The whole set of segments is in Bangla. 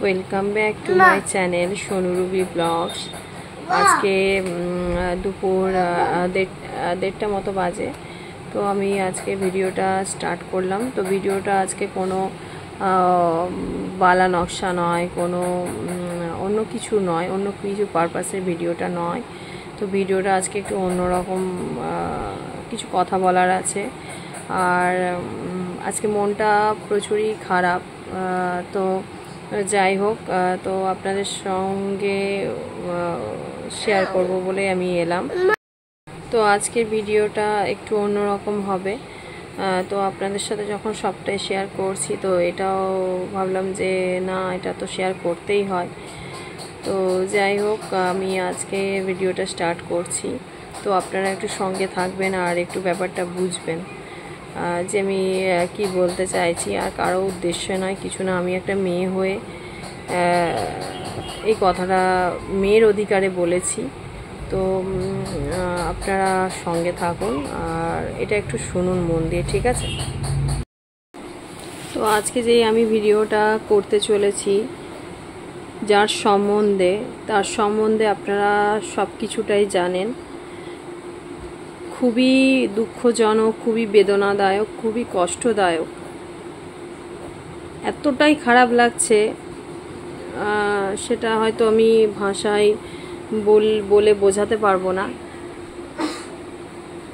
Welcome back to my channel Sonu Rubi vlogs. আজকে দুপুর 1:30 মতো বাজে। তো আমি আজকে ভিডিওটা স্টার্ট করলাম। তো ভিডিওটা আজকে কোনো বালা নকশা নয়, কোনো অন্য কিছু নয়, অন্য কিছু পারপাসের ভিডিওটা নয়। তো ভিডিওটা আজকে একটু অন্যরকম কিছু কথা বলার আছে। আর আজকে মনটা প্রচুরই খারাপ। তো যাই হোক, তো আপনাদের সঙ্গে শেয়ার করব বলে আমি এলাম। তো আজকের ভিডিওটা একটু অন্যরকম হবে। তো আপনাদের সাথে যখন সবটাই শেয়ার করছি, তো এটাও ভাবলাম যে না, এটা তো শেয়ার করতেই হয়। তো যাই হোক, আমি আজকে ভিডিওটা স্টার্ট করছি। তো আপনারা একটু সঙ্গে থাকবেন আর একটু ব্যাপারটা বুঝবেন যে আমি কি বলতে চাইছি। আর কারো উদ্দেশ্য নয়, কিছু না। আমি একটা মেয়ে হয়ে এই কথাটা মেয়ের অধিকারে বলেছি। তো আপনারা সঙ্গে থাকুন আর এটা একটু শুনুন মন দিয়ে, ঠিক আছে? তো আজকে যেই আমি ভিডিওটা করতে চলেছি, যার সম্বন্ধে, তার সম্বন্ধে আপনারা সব কিছুটাই জানেন। খুবই দুঃখজনক, খুবই বেদনাদায়ক, খুবই কষ্টদায়ক। এতটাই খারাপ লাগছে, সেটা হয়তো আমি ভাষায় বলে বোঝাতে পারবো না।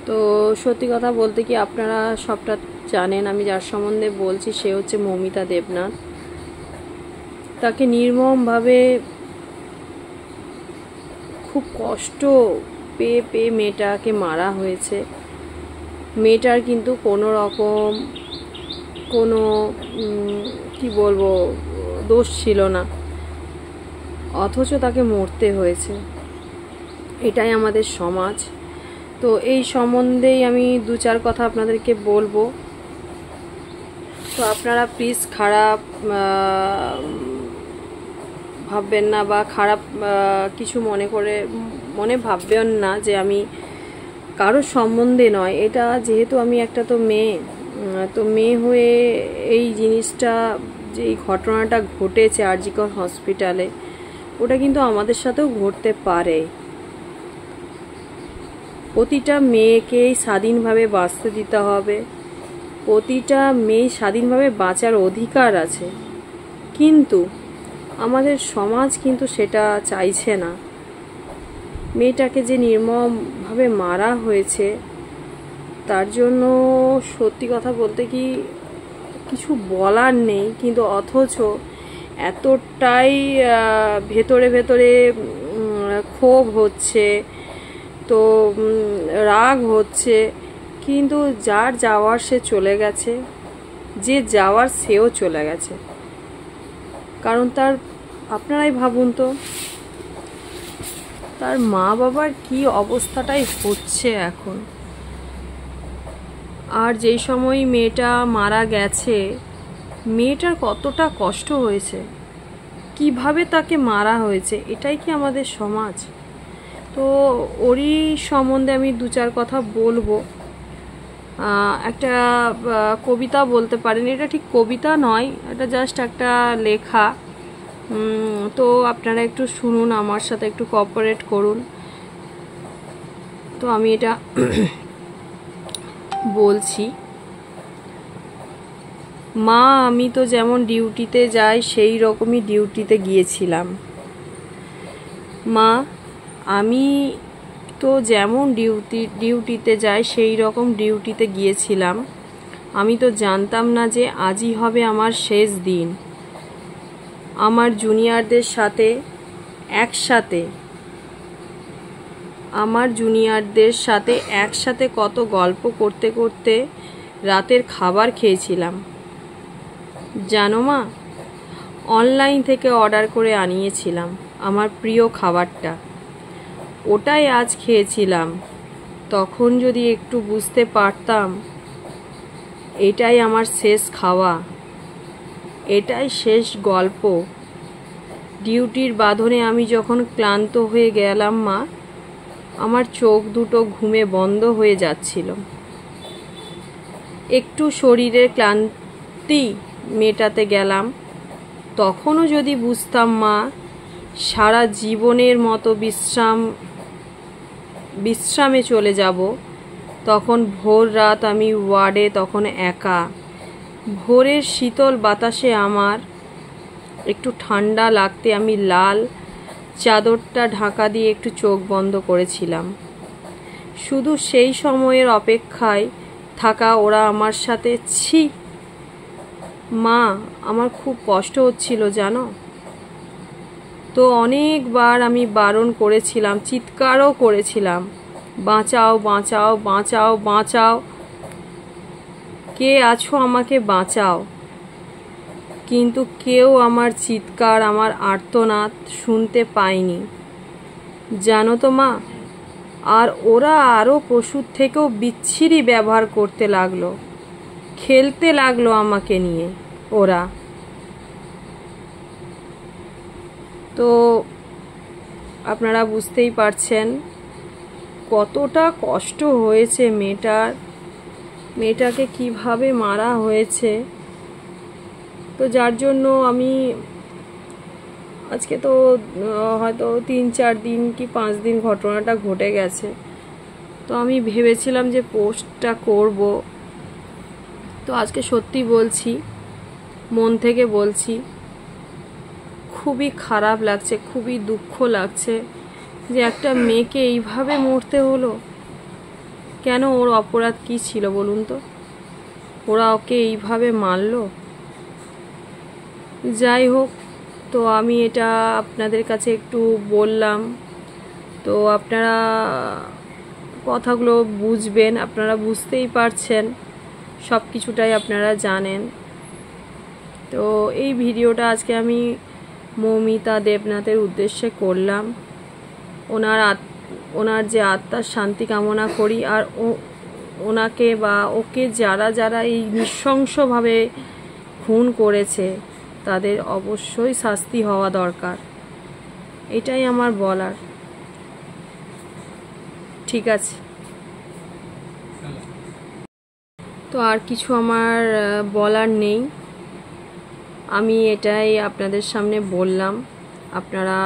তো সত্যি কথা বলতে কি, আপনারা সবটা জানেন। আমি যার সম্বন্ধে বলছি সে হচ্ছে মৌমিতা দেবনাথ। তাকে নির্মমভাবে খুব কষ্ট পেয়ে মেয়েটাকে মারা হয়েছে। মেয়েটার কিন্তু কোনো রকম কি বলবো, দোষ ছিল না, অথচ তাকে মরতে হয়েছে। এটাই আমাদের সমাজ। তো এই সম্বন্ধেই আমি 2-4 কথা আপনাদেরকে বলবো। তো আপনারা প্লিজ খারাপ ভাববেন না, বা খারাপ কিছু মনে ভাববেন না যে আমি কারোর সম্বন্ধে নয়। এটা যেহেতু আমি একটা তো মেয়ে হয়ে এই জিনিসটা, যে এই ঘটনাটা ঘটেছে আর.জি. কর হসপিটালে, ওটা কিন্তু আমাদের সাথেও ঘটতে পারে। প্রতিটা মেয়েকেই স্বাধীনভাবে বাঁচতে দিতে হবে। প্রতিটা মেয়ে স্বাধীনভাবে বাঁচার অধিকার আছে, কিন্তু আমাদের সমাজ কিন্তু সেটা চাইছে না। মেয়েটাকে যে নির্মমভাবে মারা হয়েছে, তার জন্য সত্যি কথা বলতে কি কিছু বলার নেই। কিন্তু অথচ এতটাই ভেতরে ক্ষোভ হচ্ছে, তো রাগ হচ্ছে। কিন্তু যার যাওয়ার সে চলে গেছে, যে যাওয়ার সেও চলে গেছে। কারণ আপনারাই ভাবুন তো, তার মা বাবার কি অবস্থাটাই হচ্ছে এখন। আর যেই সময় মেয়েটা মারা গেছে, মেয়েটার কতটা কষ্ট হয়েছে, কিভাবে তাকে মারা হয়েছে। এটাই কি আমাদের সমাজ? তো ওরই সম্বন্ধে আমি 2-4 কথা বলবো। একটা কবিতা বলতে পারেন, এটা ঠিক কবিতা নয়, এটা জাস্ট একটা লেখা। তো আপনারা একটু শুনুন, আমার সাথে একটু কোঅপারেট করুন। তো আমি এটা বলছি। মা, আমি তো যেমন ডিউটিতে যাই সেই রকমই ডিউটিতে গিয়েছিলাম। মা, আমি তো যেমন ডিউটিতে যাই সেই রকম ডিউটিতে গিয়েছিলাম। আমি তো জানতাম না যে আজই হবে আমার শেষ দিন। আমার জুনিয়রদের সাথে একসাথে কত গল্প করতে করতে রাতের খাবার খেয়েছিলাম। জানো মা, অনলাইন থেকে অর্ডার করে আনিয়েছিলাম আমার প্রিয় খাবারটা। ওটাই আজ খেয়েছিলাম। তখন যদি একটু বুঝতে পারতাম এটাই আমার শেষ খাওয়া, এটাই শেষ গল্প। ডিউটির বাঁধনে আমি যখন ক্লান্ত হয়ে গেলাম মা, আমার চোখ দুটো ঘুমে বন্ধ হয়ে যাচ্ছিল। একটু শরীরের ক্লান্তি মেটাতে গেলাম তখনও যদি বুঝতাম মা, সারা জীবনের মতো বিশ্রামে চলে যাব। তখন ভোর রাত, আমি ওয়ার্ডে তখন একা। ভোরের শীতল বাতাসে আমার একটু ঠান্ডা লাগতে আমি লাল চাদরটা ঢাকা দিয়ে একটু চোখ বন্ধ করেছিলাম। শুধু সেই সময়ের অপেক্ষায় থাকা ওরা আমার সাথে। ছি মা, আমার খুব কষ্ট হচ্ছিল জানো তো। অনেকবার আমি বারণ করেছিলাম, চিৎকারও করেছিলাম, বাঁচাও বাঁচাও বাঁচাও বাঁচাও, কে আছো আমাকে বাঁচাও। কিন্তু কেউ আমার চিৎকার, আমার আর্তনাদ শুনতে পায়নি জানো তো মা। আর ওরা আরও পশুর থেকেও বিচ্ছিরি ব্যবহার করতে লাগলো, খেলতে লাগলো আমাকে নিয়ে ওরা। তো আপনারা বুঝতেই পারছেন কতটা কষ্ট হয়েছে মেয়েটাকে কিভাবে মারা হয়েছে। তো যার জন্য আমি আজকে তো হয়তো 3-4 দিন কি 5 দিন ঘটনাটা ঘটে গেছে, তো আমি ভেবেছিলাম যে পোস্টটা করব। তো আজকে সত্যি বলছি, মন থেকে বলছি, খুবই খারাপ লাগছে, খুবই দুঃখ লাগছে যে একটা মেয়েকে এইভাবে মরতে হলো। কেন? ওর অপরাধ কি ছিল বলুন তো? ওরা ওকে এইভাবে মারলো। যাই হোক, তো আমি এটা আপনাদের কাছে একটু বললাম, তো আপনারা কথাগুলো বুঝবেন। আপনারা বুঝতেই পারছেন, সব কিছুটাই আপনারা জানেন। তো এই ভিডিওটা আজকে আমি মৌমিতা দেবনাথের উদ্দেশ্যে করলাম। ওনার যে আত্মার শান্তি কামনা করি। আর ওনাকে বা ওকে যারা যারা এই নৃশংসভাবে খুন করেছে তাদের অবশ্যই শাস্তি হওয়া দরকার, এটাই আমার বলার। ঠিক আছে, তো আর কিছু আমার বলার নেই। আমি এটাই আপনাদের সামনে বললাম, আপনারা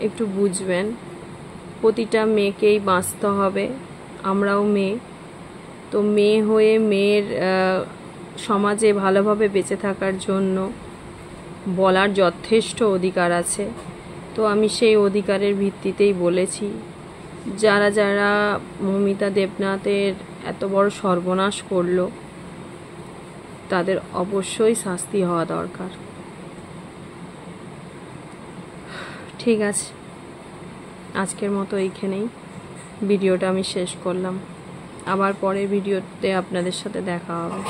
একটু বুঝবেন। প্রতিটা মেয়েকেই বাঁচতে হবে, আমরাও মেয়ে। তো মেয়ে হয়ে মেয়ের সমাজে ভালোভাবে বেঁচে থাকার জন্য বলার যথেষ্ট অধিকার আছে। তো আমি সেই অধিকারের ভিত্তিতেই বলেছি। যারা যারা মৌমিতা দেবনাথের এত বড় সর্বনাশ করলো তাদের অবশ্যই শাস্তি হওয়া দরকার। ঠিক আছে, আজকের মতো এইখানেই ভিডিওটা আমি শেষ করলাম। আবার পরের ভিডিওতে আপনাদের সাথে দেখা হবে।